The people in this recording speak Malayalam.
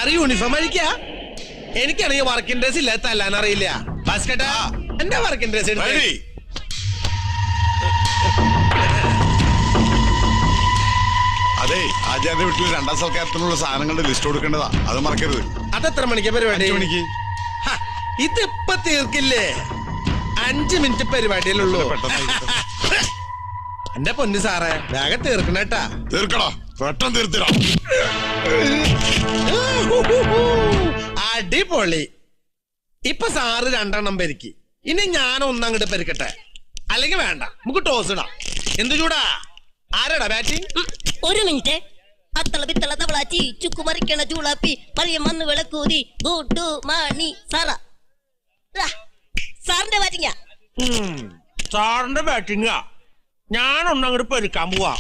Sir uniform അഴിക്ക. എനിക്കാണെങ്കിൽ വർക്കിംഗ് ഡ്രസ് ഇല്ലാത്ത തല്ലാൻ അറിയില്ല. ഭാസ്കട്ടാ എന്റെ വർക്കിംഗ് ഡ്രസ് അതെ, ആചാര്യ വീട്ടിൽ രണ്ടാം സൽക്കാരത്തിനുള്ള സാധനങ്ങളുടെ ലിസ്റ്റ് കൊടുക്കേണ്ടതാ, അത് മറക്കരുത്. അതെത്ര മണിക്കാ പരിപാടി? 5 മണിക്ക്. ഇതിപ്പോ തീർക്കില്ലേ? 5 മിനിറ്റ് പരിപാടിയിലുള്ളൂ. എന്റെ പൊന്നു സാറേ, വേഗം തീർക്കണേട്ടാ. തീർക്കണോ? പെട്ടെന്ന് തീർത്തിടാ. അടിപൊളി. ഇപ്പൊ സാറ് 2 എണ്ണം പെരുക്കി, ഇനി ഞാൻ ഒന്നങ്ങോട്ട് പെരുക്കട്ടെ. അല്ലെങ്കിൽ വേണ്ട, നമുക്ക് ടോസ് ഇടാം. എന്ത് ചൂടാ? ആരാടാ ബാറ്റിംഗ്? 1 മിനിറ്റ്. അത്തള പിത്തള തവളാച്ചി ചുക്കു മറിക്കണ ചൂളാപ്പി മറിയം വന്ന് വിളക്കൂതി ഗുഡു മണി സാറാ. സാറിന്റെ ബാറ്റിങ്ങാ. സാറിന്റെ ബാറ്റിങ്ങാ. ഞാൻ ഒന്നങ്ങോട്ട് പെരുക്കാൻ പോവാ.